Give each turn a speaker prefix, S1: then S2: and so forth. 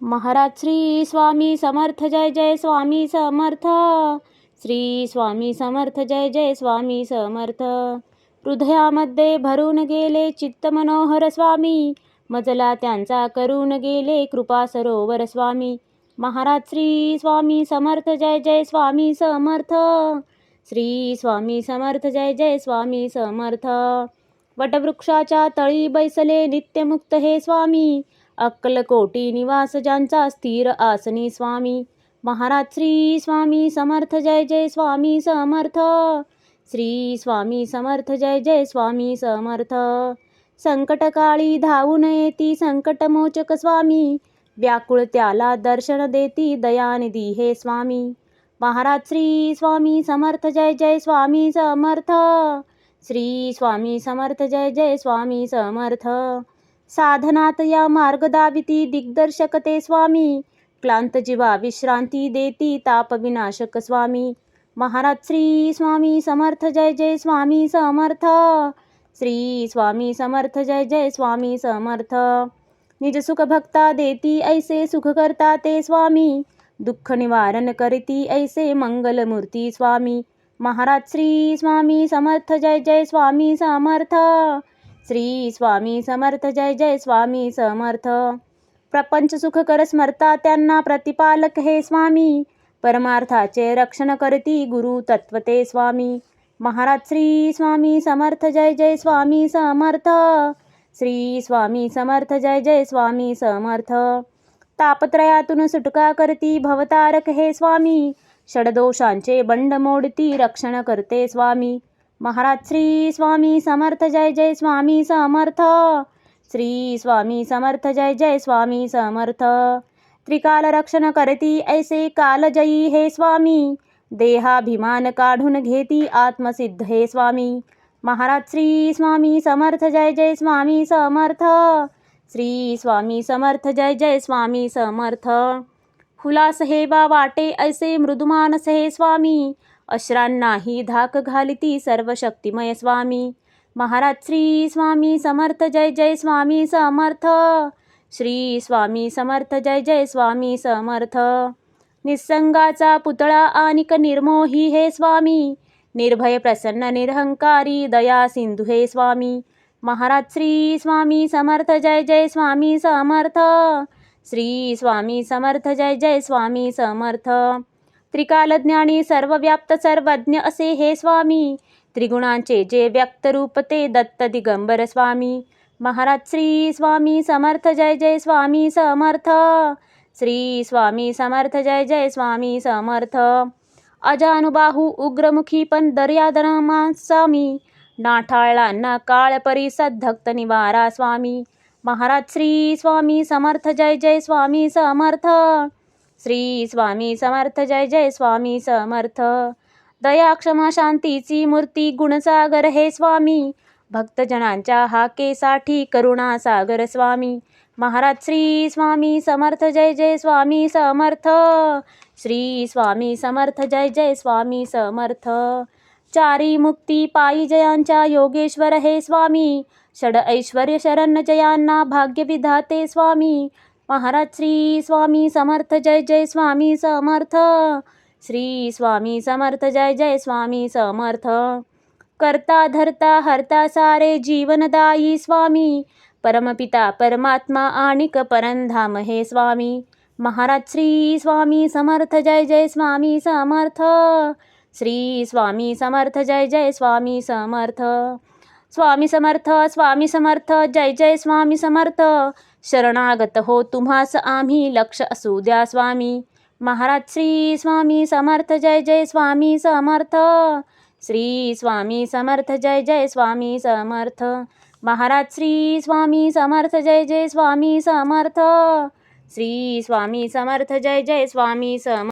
S1: महाराज श्री स्वामी समर्थ जय जय स्वामी समर्थ. श्री स्वामी समर्थ जय जय स्वामी समर्थ. हृदयामध्ये भरून गेले चित्त मनोहर स्वामी, मजला त्यांचा करून गेले कृपा सरोवर स्वामी. महाराज श्री स्वामी समर्थ जय जय स्वामी समर्थ. श्री स्वामी समर्थ जय जय स्वामी समर्थ. वटवृक्षाच्या तळी बैसले नित्यमुक्त हे स्वामी, अक्कलकोटी निवास ज्यांचा स्थिर आसनी स्वामी. महाराज श्री स्वामी समर्थ जय जय स्वामी समर्थ. श्री स्वामी समर्थ जय जय स्वामी समर्थ. संकटकाळी धावून येती संकटमोचक स्वामी, व्याकुळ त्याला दर्शन देती दयानिधी हे स्वामी. महाराज श्री स्वामी समर्थ जय जय स्वामी समर्थ. श्री स्वामी समर्थ जय जय स्वामी समर्थ. साधनात या मार्ग दाविती दिग्दर्शक ते स्वामी, क्लांत जीवा विश्रांती देती ताप विनाशक स्वामी. महाराज श्री स्वामी समर्थ जय जय स्वामी समर्थ. श्री स्वामी समर्थ जय जय स्वामी समर्थ. निज सुख भक्ता देती ऐसे सुख करता ते स्वामी, दुःख निवारण करती ऐसे मंगलमूर्ती स्वामी. महाराज श्री स्वामी समर्थ जय जय स्वामी समर्थ. श्री स्वामी समर्थ जय जय स्वामी समर्थ. प्रपंच सुख कर स्मरता त्यांना प्रतिपालक हे स्वामी, परमार्थाचे रक्षण करती गुरु तत्वते स्वामी. महाराज श्री स्वामी समर्थ जय जय स्वामी समर्थ. श्री स्वामी समर्थ जय जय स्वामी समर्थ. तापत्रयातून सुटका करती भवतारक हे स्वामी, षडदोषांचे बंड मोडती रक्षण करते स्वामी. महाराज श्री स्वामी समर्थ जय जय स्वामी समर्थ. श्री स्वामी समर्थ जय जय स्वामी समर्थ. त्रिकाल रक्षण करती ऐसे कालजयी हे स्वामी, देहाभिमान काढून घेती आत्मसिद्ध हे स्वामी. महाराज श्री स्वामी समर्थ जय जय स्वामी समर्थ. श्री स्वामी समर्थ जय जय स्वामी समर्थ. हुलास हे बा वाटे ऐसे मृदुमानस हे स्वामी, अश्रांनाही धाक घालिती सर्व शक्तिमय स्वामी. महाराज श्री स्वामी समर्थ जय जय स्वामी समर्थ. श्री स्वामी समर्थ जय जय स्वामी समर्थ. निसंगाचा पुतळा आनिक निर्मोही हे स्वामी, निर्भय प्रसन्न निरहंकारी दया सिंधू हे स्वामी. महाराज श्री स्वामी समर्थ जय जय स्वामी समर्थ. श्री स्वामी समर्थ जय जय स्वामी समर्थ. त्रिकालज्ञानी सर्वव्याप्त सर्वज्ञ असे हे स्वामी, त्रिगुणांचे जे व्यक्त रूप ते दत्त दिगंबर स्वामी. महाराज श्री स्वामी समर्थ जय जय स्वामी समर्थ. श्री स्वामी समर्थ जय जय स्वामी समर्थ. अजानुबाहू उग्रमुखी पण दर्यादनमा स्वामी, नाठाळला ना काळ परिसद धक्त निवारा स्वामी. महाराज श्री स्वामी समर्थ जय जय स्वामी समर्थ. श्री स्वामी समर्थ जय जय स्वामी समर्थ. दया क्षमा शांतीची मूर्ती गुणसागर हे स्वामी, भक्तजनांच्या हाकेसाठी करुणा सागर स्वामी. महाराज श्री स्वामी समर्थ जय जय स्वामी समर्थ. श्री स्वामी समर्थ जय जय स्वामी समर्थ. चारी मुक्ती पायी जयांच्या योगेश्वर हे स्वामी, षड ऐश्वर्य शरण जयांना भाग्य विधाते स्वामी. महाराज श्री स्वामी समर्थ जय जय स्वामी समर्थ. श्री स्वामी समर्थ जय जय स्वामी समर्थ. करता धरता हरता सारे जीवनदायी स्वामी, परमपिता परमात्मा आणिक परमधाम हे स्वामी. महाराज श्री स्वामी समर्थ जय जय स्वामी समर्थ. श्री स्वामी समर्थ जय जय स्वामी समर्थ. स्वामी समर्थ स्वामी समर्थ जय जय स्वामी समर्थ. शरणागत हो तुम्हास आम्ही लक्ष असू द्या स्वामी. महाराज श्री स्वामी समर्थ जय जय स्वामी समर्थ. श्री स्वामी समर्थ जय जय स्वामी समर्थ. महाराज श्री स्वामी समर्थ जय जय स्वामी समर्थ. श्री स्वामी समर्थ जय जय स्वामी समर्थ.